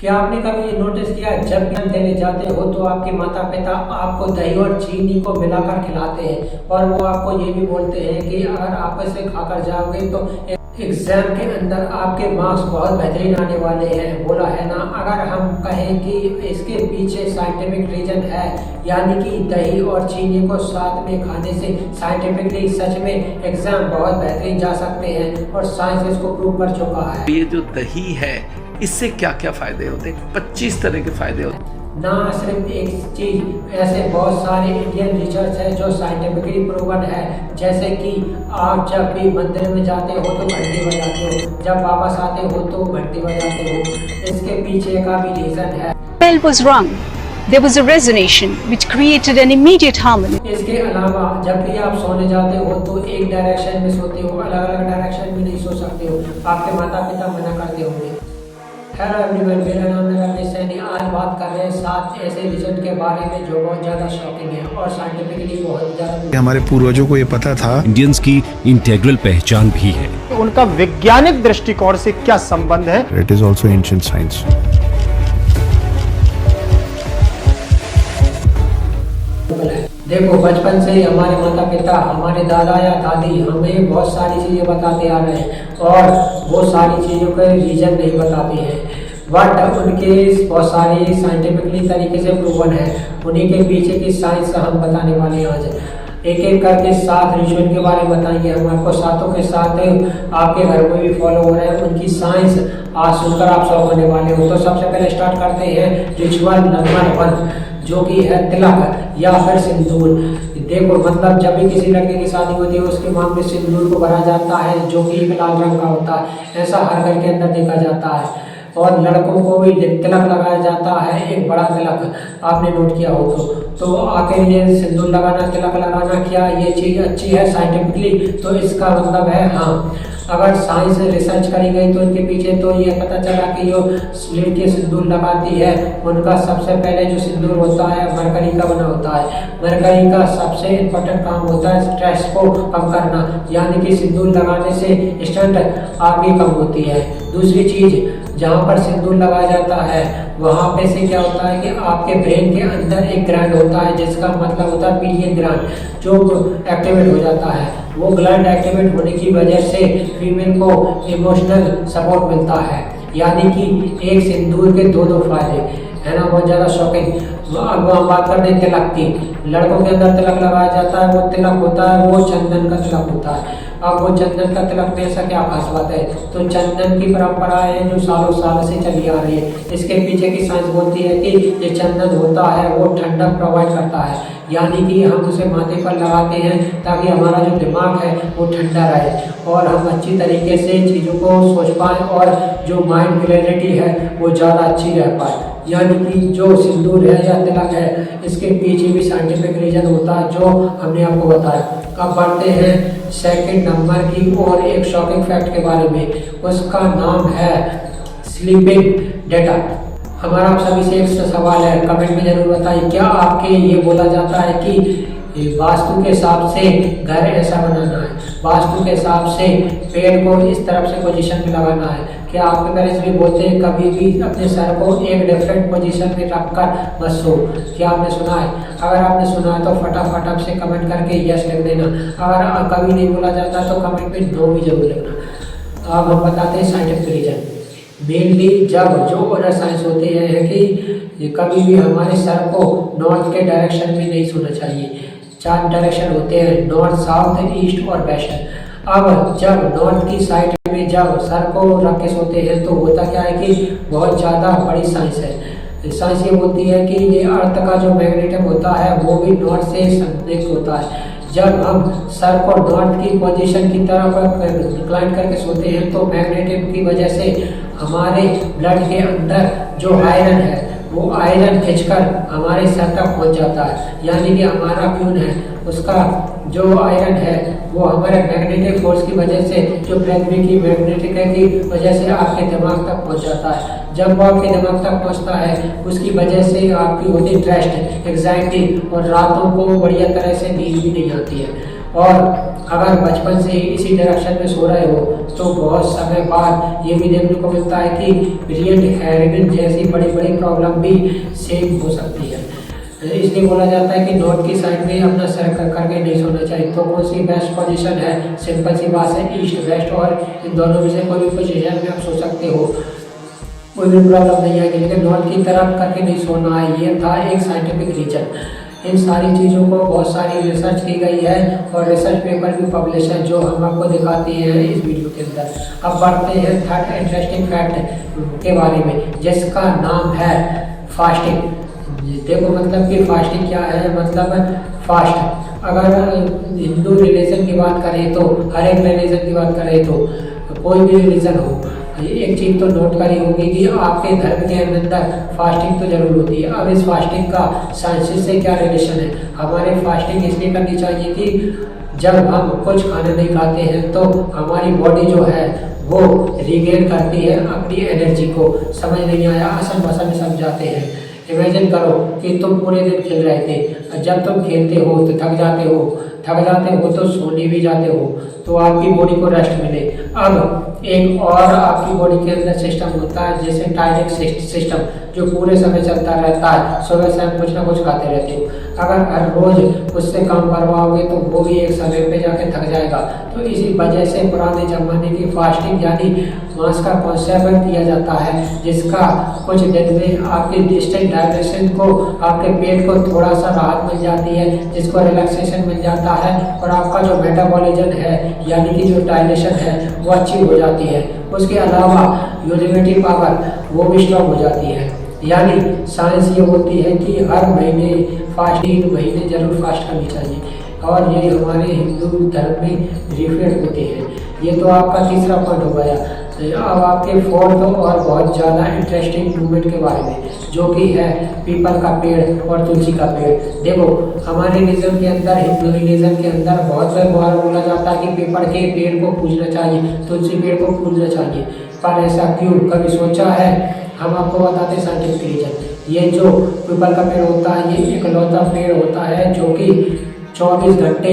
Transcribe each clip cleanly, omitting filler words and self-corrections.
क्या आपने कभी ये नोटिस किया, जब भी देने जाते हो तो आपके माता पिता आपको दही और चीनी को मिलाकर खिलाते हैं और वो आपको ये भी बोलते हैं कि अगर आप इसे खाकर जाओगे तो एग्जाम के अंदर आपके मार्क्स बहुत बेहतरीन आने वाले हैं, बोला है ना। अगर हम कहें कि इसके पीछे साइंटिफिक रीजन है, यानी कि दही और चीनी को साथ में खाने से साइंटिफिकली सच में एग्जाम बहुत बेहतरीन जा सकते हैं और साइंस इसको प्रूव कर चुका है। ये जो दही है इससे क्या क्या फायदे होते हैं? 25 तरह के फायदे होते हैं। ना सिर्फ एक चीज, ऐसे बहुत सारे इंडियन रिसर्च है जो साइंटिफिकली प्रूवन है। जैसे कि आप जब भी मंदिर में जाते हो तो घंटी बजाते हो, जब वापस आते हो तो घंटी बजाते हो। इसके पीछे का भी रीजन है। Bell was rung. There was a resonation which created an immediate harmony. इसके अलावा जब भी आप सोने जाते हो तो एक डायरेक्शन में सोते हो, अलग अलग डायरेक्शन में नहीं सो सकते हो। आपके माता पिता मना करते होंगे। हेलो एवरीवन, मेरा नाम है रमेश सैनी। आज बात कर रहे हैं 7 ऐसे रीजन के बारे में जो बहुत ज़्यादा शॉकिंग है और साइंटिफिकली बहुत ज़्यादा। हमारे पूर्वजों को ये पता था। इंडियंस की इंटेग्रल पहचान भी है। उनका वैज्ञानिक दृष्टिकोण से क्या संबंध है? It is also ancient science. देखो, बचपन से ही हमारे माता पिता, हमारे दादा या दादी हमें बहुत सारी चीज़ें बताते आ रहे हैं और वो सारी चीज़ों के रीजन नहीं बताते हैं, बट उनके बहुत सारे साइंटिफिकली तरीके से प्रूवन है। उन्हीं के पीछे की साइंस हम बताने वाले हैं आज। एक एक करके 7 रिचुअल के बारे में बताएंगे हम आपको। सातों के साथ आपके घर में भी फॉलो हो रहे हैं, उनकी साइंस आज सुनकर आप शौक होने वाले हो। तो सबसे पहले स्टार्ट करते हैं रिचुअल नंबर 1, जो कि है तिलक या फिर सिंदूर। देखो, मतलब जब भी किसी लड़के की शादी होती है उसके मांग में सिंदूर को भरा जाता है, जो कि एक लाल रंग का होता है। ऐसा हर घर के अंदर देखा जाता है। और लड़कों को भी तिलक लगाया जाता है, एक बड़ा तिलक, आपने नोट किया हो तो आखिर ये सिंदूर लगाना, तिलक लगाना, क्या ये चीज़ अच्छी है साइंटिफिकली? तो इसका मतलब है हाँ। अगर साइंस रिसर्च करी गई तो इनके पीछे तो ये पता चला कि जो लड़की सिंदूर लगाती है उनका सबसे पहले जो सिंदूर होता है मरकरी का बना होता है। मरकरी का सबसे इम्पोर्टेंट काम होता है स्ट्रेस को कम करना, यानी कि सिंदूर लगाने से स्ट्रेस आपकी कम होती है। दूसरी चीज़, जहाँ पर सिंदूर लगाया जाता है वहाँ पे से क्या होता है कि आपके ब्रेन के अंदर एक ग्लैंड होता है जिसका मतलब होता है पीनियन ग्लैंड, जो एक्टिवेट हो जाता है। वो ग्लैंड एक्टिवेट होने की वजह से फीमेल को इमोशनल सपोर्ट मिलता है। यानी कि एक सिंदूर के दो फायदे है ना, बहुत ज़्यादा शॉकिंग। अब हम बात करते हैं तिलक की। लड़कों के अंदर तिलक लगाया जाता है, वो तिलक होता है वो चंदन का तिलक होता है। अब वो चंदन का तिलक में ऐसा क्या खास बात है? तो चंदन की परंपरा है जो सालों साल से चली आ रही है। इसके पीछे की साइंस बोलती है कि ये चंदन होता है वो ठंडक प्रोवाइड करता है, यानी कि हम उसे माथे पर लगाते हैं ताकि हमारा जो दिमाग है वो ठंडा रहे और हम अच्छी तरीके से चीज़ों को सोच पाएँ और जो माइंड क्लैरिटी है वो ज़्यादा अच्छी रह पाए। यानी कि जो सिंदूर है या तिलक है, इसके पीछे भी साइंटिफिक रीजन होता है जो हमने आपको बताया। अब बढ़ते हैं सेकंड नंबर की और एक शॉकिंग फैक्ट के बारे में। उसका नाम है स्लीपिंग डेटा। हमारा आप सभी से एक सवाल है, कमेंट में जरूर बताइए, क्या आपके ये बोला जाता है कि वास्तु के हिसाब से घर ऐसा बनाना है, वास्तु के हिसाब से पेड़ को इस तरफ से पोजीशन में लगाना है? क्या आपके पेरेंट्स भी बोलते हैं कभी भी अपने सर को एक डिफरेंट पोजीशन में रखकर मत सो? क्या आपने सुना है? अगर आपने सुना है तो फटाफट से कमेंट करके यस लिख देना। अगर कभी नहीं बोला जाता तो कमेंट में नो भी जरूर लिखना। अब हम बताते हैं साइंटिफिक रीजन। मेनली जब जो ओनर साइंस होते हैं कि कभी भी हमारे सर को नॉर्थ के डायरेक्शन में नहीं सोना चाहिए। 4 डायरेक्शन होते हैं, नॉर्थ, साउथ, ईस्ट और वेस्ट। अब जब नॉर्थ की साइड में जब सर को रख के सोते हैं तो होता क्या है कि बहुत ज़्यादा बड़ी साइंस है। साइंस ये बोलती है कि ये अर्थ का जो मैग्नेटिक होता है वो भी नॉर्थ से संबंधित होता है। जब हम सर को नॉर्थ की पोजीशन की तरफ इंक्लाइन करके सोते हैं तो मैग्नेटिक की वजह से हमारे ब्लड के अंदर जो आयरन है वो आयरन खिंचकर हमारे सर तक पहुंच जाता है। यानी कि हमारा खून है उसका जो आयरन है वो हमारे मैग्नेटिक फोर्स की वजह से, जो पृथ्वी की मैग्नेटिक की वजह से आपके दिमाग तक पहुंच जाता है। जब वो आपके दिमाग तक पहुंचता है उसकी वजह से आपकी होती स्ट्रेस, एग्जाइटी और रातों को बढ़िया तरह से नींद भी नहीं आती है। और अगर बचपन से इसी डायरेक्शन में सो रहे हो तो बहुत समय बाद ये भी देखने को मिलता है कि पीरियड हैरिंग जैसी बड़ी बड़ी प्रॉब्लम भी सेम हो सकती है। इसलिए बोला जाता है कि नॉर्थ की साइड में अपना सर करके नहीं सोना चाहिए। तो कौन सी बेस्ट पोजीशन है? सिंपल सी बात है, ईस्ट वेस्ट, और इन दोनों में से कोई भी पोजीशन में आप सो सकते हो, कोई भी प्रॉब्लम नहीं आएगी। लेकिन नॉर्थ की तरफ करके नहीं सोना है, ये था एक साइंटिफिक रीजन। इन सारी चीज़ों को बहुत सारी रिसर्च की गई है और रिसर्च पेपर भी पब्लिश है जो हम आपको दिखाते हैं इस वीडियो के अंदर। अब बढ़ते हैं थर्ड इंटरेस्टिंग फैक्ट के बारे में, जिसका नाम है फास्टिंग। देखो मतलब कि फास्टिंग क्या है, मतलब फास्ट। अगर हिंदू रिलीजन की बात करें तो, हर एक रिलीजन की बात करें तो, कोई भी रिलीजन हो, एक चीज़ तो नोट करी होगी कि आपके धर्म के अंदर फास्टिंग तो जरूर होती है। अब इस फास्टिंग का साइंस से क्या रिलेशन है? हमारे फास्टिंग इसलिए करनी चाहिए कि जब हम कुछ खाना नहीं खाते हैं तो हमारी बॉडी जो है वो रिगेन करती है अपनी एनर्जी को। समझ नहीं आया? आसान भाषा में समझाते हैं। इमेजिन करो कि तुम पूरे दिन खेल रहे थे, जब तुम खेलते हो तो थक जाते हो तो सोने भी जाते हो, तो आपकी बॉडी को रेस्ट मिले। अब एक और आपकी बॉडी के अंदर सिस्टम होता है जैसे टाइमिंग सिस्टम, जो पूरे समय चलता रहता है। सुबह से आप कुछ ना कुछ खाते रहते हो, अगर हर रोज उससे काम करवाओगे तो वो भी एक समय पे जाके थक जाएगा। तो इसी वजह से पुराने जमाने की फास्टिंग यानी मांस का कॉन्सेप्ट दिया जाता है, जिसका कुछ दिन में आपके डिस्टेंट डाइजेशन को, आपके पेट को थोड़ा सा राहत मिल जाती है, जिसको रिलैक्सेशन मिल जाता है और आपका जो मेटाबॉलिज्म है यानी कि जो डाइजेशन है वो अच्छी हो जाती है। उसके अलावा यूनिटी पावर वो भी स्ट्रॉन्ग हो जाती है। यानी साइंस ये बोलती है कि हर महीने 3 महीने जरूर फास्ट करनी चाहिए, और ये हमारे हिंदू धर्म में रिफेड होते हैं। ये तो आपका तीसरा पॉइंट हो गया। अब आपके फोर्थ और बहुत ज़्यादा इंटरेस्टिंग मूवमेंट के बारे में, जो कि है पीपल का पेड़ और तुलसी का पेड़। देखो हमारे रिलीजन के अंदर, हिंदू रिलीजन के अंदर बहुत बार बोला जाता है कि पीपल के पेड़ को पूजना चाहिए, तुलसी पेड़ को पूजना चाहिए। पर ऐसा क्यों, कभी सोचा है? हम आपको बताते हैं साइंटिफिक रीजन। ये जो पीपल का पेड़ होता है ये इकलौता पेड़ होता है जो कि 24 घंटे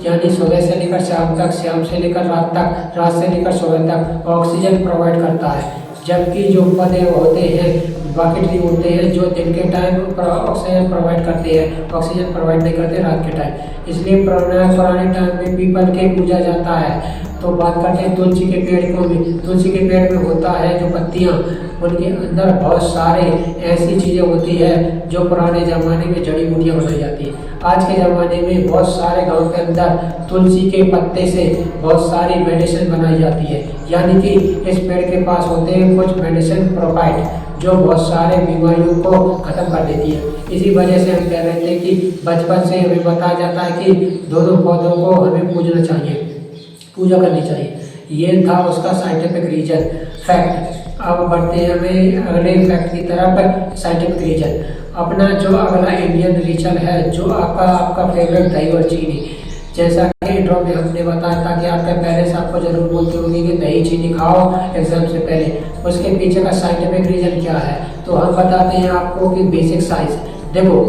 यानी सुबह से लेकर शाम तक, शाम से लेकर रात तक, रात से लेकर सुबह तक ऑक्सीजन प्रोवाइड करता है। जबकि जो पौधे होते हैं, बाकी ट्री होते हैं, जो दिन के टाइम ऑक्सीजन प्रोवाइड करते हैं, ऑक्सीजन प्रोवाइड नहीं करते रात के टाइम। इसलिए पुराने टाइम में पीपल के पूजा जाता है। तो बात करते हैं तुलसी के पेड़ को भी। तुलसी के पेड़ में होता है जो पत्तियाँ, उनके अंदर बहुत सारे ऐसी चीज़ें होती है जो पुराने ज़माने में जड़ी बूटियाँ बनाई जाती है। आज के ज़माने में बहुत सारे गांव के अंदर तुलसी के पत्ते से बहुत सारी मेडिसिन बनाई जाती है। यानी कि इस पेड़ के पास होते हैं कुछ मेडिसिन प्रोवाइड जो बहुत सारे बीमारियों को खत्म कर देती है। इसी वजह से हम कह रहे थे कि बचपन से हमें बताया जाता है कि दोनों पौधों को हमें पूजना चाहिए, पूजा करनी चाहिए। ये था उसका साइंटिफिक रीजन, फैक्ट। अब बढ़ते हैं हमें अगले फैक्ट की तरफ, साइंटिफिक रीजन। अपना जो अगला इंडियन रीजन है, जो आपका फेवरेट दही और चीनी। जैसा कि इंट्रो में हमने बताया था कि आपके पेरेंट्स आपको जरूर बोलते होंगे कि दही चीनी खाओ एग्जाम से पहले। उसके पीछे का साइंटिफिक रीजन क्या है तो हम बताते हैं आपको कि बेसिक साइंस। देखो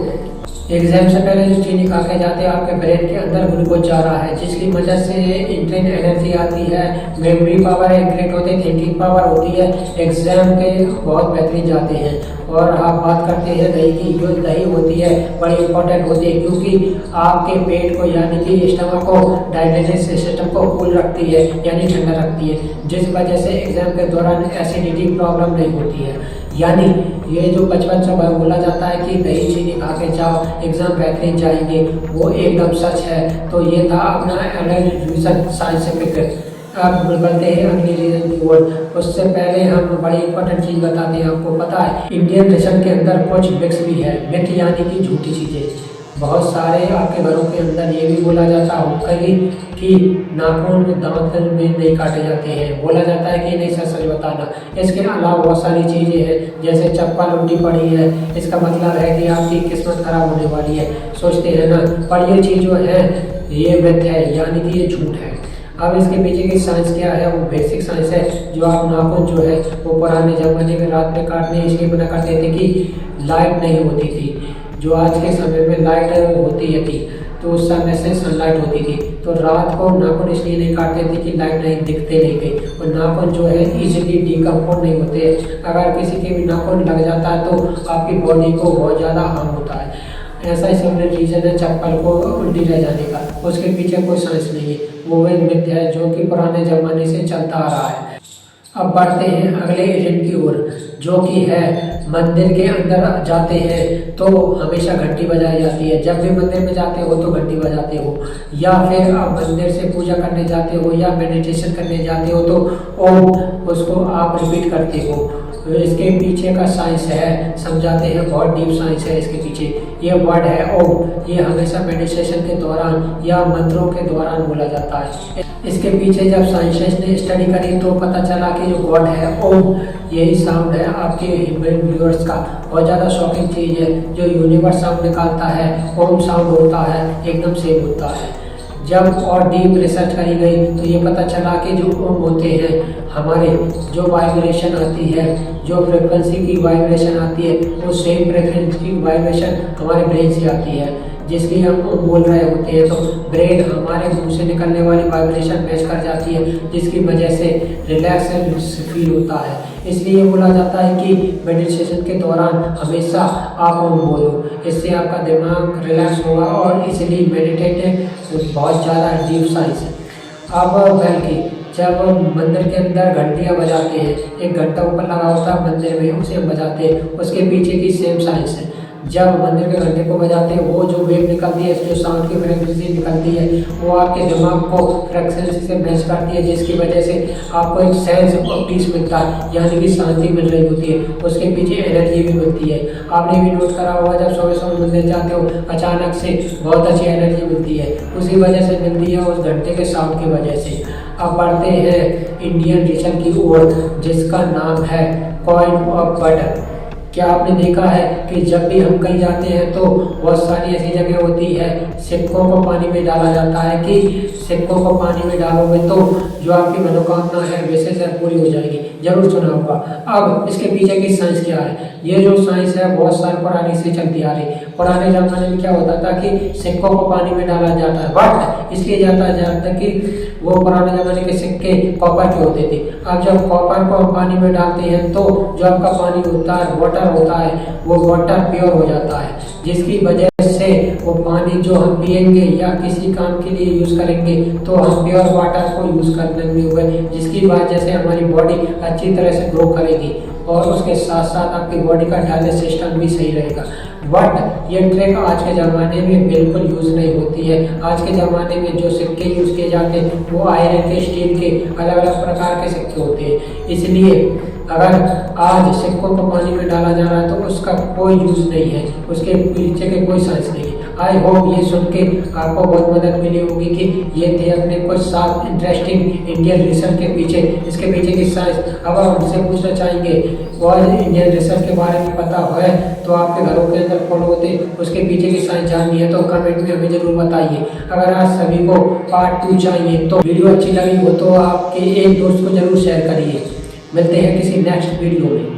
एग्जाम से पहले जो चीनी खा के जाते हैं आपके ब्रेन के अंदर ग्लूकोज जा रहा है, जिसकी वजह से इंटेंट एनर्जी आती है, मेमोरी पावर इंक्रीज होती है, थिंकिंग पावर होती है, एग्जाम के बहुत बेहतरीन जाते हैं। और आप बात करते हैं दही की, जो दही होती है बड़ी इंपॉर्टेंट होती है क्योंकि आपके पेट को यानी कि स्टमक को, डाइजेस्टिव सिस्टम को कूल रखती है यानी ठंडा रखती है, जिस वजह से एग्जाम के दौरान एसिडिटी प्रॉब्लम नहीं होती है। यानी ये जो बचपन से बोला जाता है कि दही चीनी खा के जाओ एग्जाम बेहतरीन जाएंगे, वो एकदम सच है। तो ये था अपना रीजन साइंटिफिक। अब बढ़ते हैं अगली रीजन की ओर। उससे पहले हम बड़ी इंपॉर्टेंट चीज़ बताते हैं। आपको पता है इंडियन रीजन के अंदर कुछ मिक्स भी है, मिथ यानी कि झूठी चीज़ें। बहुत सारे आपके घरों के अंदर ये भी बोला जाता होगा कि नाखून दांत में नहीं काटे जाते हैं, बोला जाता है कि नहीं सच बताना। इसके अलावा बहुत सारी चीज़ें हैं जैसे चप्पल उल्टी पड़ी है, इसका मतलब है कि आपकी किस्मत खराब होने वाली है, सोचते हैं ना। पर ये चीज़ जो है ये मिथ है यानी कि ये झूठ है। अब इसके पीछे की साइंस क्या है, वो बेसिक साइंस है। जो आप नाखून जो है वो पुराने ज़माने में रात में काटने इसलिए मना करते थे कि लाइट नहीं होती थी, जो आज के समय में लाइट होती है थी। तो उस समय से सनलाइट होती थी, तो रात को नाखून इसलिए नहीं काटते थे कि लाइट नहीं दिखते नहीं थे, और नाखून जो है इजीली डिकम्पोज नहीं होते। अगर किसी के भी नाखून लग जाता है तो आपकी बॉडी को बहुत ज़्यादा हार्म होता है। ऐसा ही सिमिलर रीजन है चप्पल को उल्टी रह जाने का, उसके पीछे कोई साइंस नहीं है, वो एक मिथ है जो कि पुराने ज़माने से चलता आ रहा है। अब बढ़ते हैं अगले एजेंट की ओर, जो कि है मंदिर के अंदर जाते हैं तो हमेशा घंटी बजाई जाती है। जब भी मंदिर में जाते हो तो घंटी बजाते हो, या फिर आप मंदिर से पूजा करने जाते हो या मेडिटेशन करने जाते हो तो ओम उसको आप रिपीट करते हो। तो इसके पीछे का साइंस है, समझाते हैं, बहुत डीप साइंस है इसके पीछे। ये वर्ड है ओम, ये हमेशा मेडिटेशन के दौरान या मंत्रों के दौरान बोला जाता है। इसके पीछे जब साइंटिस्ट ने स्टडी करी तो पता चला कि जो वर्ड है ओम, यही साउंड है आपके यूनिवर्स का। बहुत ज़्यादा शॉकिंग चीज़ है, जो यूनिवर्स साउंड निकालता है ओम साउंड होता है, एकदम सेम होता है। जब और डीप रिसर्च करी गई तो ये पता चला कि जो ओम होते हैं, हमारे जो वाइब्रेशन आती है, जो फ्रिक्वेंसी की वाइब्रेशन आती है, वो सेम फ्रिक्वेंसी की वाइब्रेशन हमारे ब्रेन से आती है, जिसकी हम बोल रहे होते हैं तो ब्रेन हमारे मुंह से निकलने वाली वाइब्रेशन मैच कर जाती है, जिसकी वजह से रिलैक्स फील होता है। इसलिए बोला जाता है कि मेडिटेशन के दौरान हमेशा आप ओम बोलो, इससे आपका दिमाग रिलैक्स होगा और इसलिए मेडिटेट बहुत ज़्यादा डीप साइंस है। अब बल्कि जब मंदिर के अंदर घंटियाँ बजाते हैं, एक घंटा ऊपर लगा होता है मंदिर में, उसे हम बजाते हैं, उसके पीछे की सेम साइंस है। जब मंदिर के घंटे को बजाते हैं, वो जो वेव निकलती है, जो साउंड की फ्रिक्वेंसी निकलती है, वो आपके दिमाग को फ्रिक्वेंसी से मैच करती है, जिसकी वजह से आपको एक सेंस ऑफ पीस मिलता है, यानी कि शांति मिल रही होती है। उसके पीछे एनर्जी भी मिलती है। आपने भी नोट करा होगा, जब सुबह मंदिर जाते हो अचानक से बहुत अच्छी एनर्जी मिलती है, उसी वजह से मिलती है, उस घंटे के साउंड की वजह से। अब बढ़ते हैं इंडियन रिचुअल की ओर, जिसका नाम है कॉइन ऑफ बट। क्या आपने देखा है कि जब भी हम कहीं जाते हैं तो बहुत सारी ऐसी जगह होती है, सिक्कों को पानी में डाला जाता है कि सिक्कों को पानी में डालोगे तो जो आपकी मनोकामना है वैसे से पूरी हो जाएगी। जरूर सुना होगा। अब इसके पीछे की साइंस क्या है? ये जो साइंस है बहुत साल पुरानी से चलती आ रही। पुराने जमाने में क्या होता था कि सिक्कों को पानी में डाला जाता है, बट इसलिए जाता कि वो पुराने जमाने के सिक्के कॉपर के होते थे। अब जब कॉपर को पानी में डालते हैं तो जो आपका पानी होता है, वाटर होता है, वो वाटर प्योर हो जाता है, जिसकी वजह से वो पानी जो हम पिएंगे या किसी काम के लिए यूज करेंगे तो हम प्योर वाटर को यूज करने हुए, जिसकी वजह से हमारी बॉडी अच्छी तरह से ग्रो करेगी और उसके साथ साथ आपकी बॉडी का डाइजेस्ट सिस्टम भी सही रहेगा। बट ये ट्रिक आज के ज़माने में बिल्कुल यूज़ नहीं होती है। आज के ज़माने में जो सिक्के यूज़ किए जाते हैं वो आयरन के, स्टील के, अलग अलग प्रकार के सिक्के होते हैं। इसलिए अगर आज सिक्कों को पानी में डाला जा रहा है तो उसका कोई यूज़ नहीं है, उसके पीछे के कोई साइंस नहीं है। आई होप ये सुन के आपको बहुत मदद मिली होगी कि ये थे अपने कुछ 7 इंटरेस्टिंग इंडियन रिसर्च के पीछे, इसके पीछे की साइंस। अब आप हमसे पूछना चाहेंगे और इंडियन रिसर्च के बारे में पता है तो आपके घरों के अंदर फॉलो होते, उसके पीछे की साइंस जाननी है तो कमेंट में हमें जरूर बताइए। अगर आज सभी को पार्ट 2 चाहिए तो वीडियो अच्छी लगी हो तो आपके एक दोस्त को जरूर शेयर करिए। मिलते हैं किसी नेक्स्ट वीडियो में।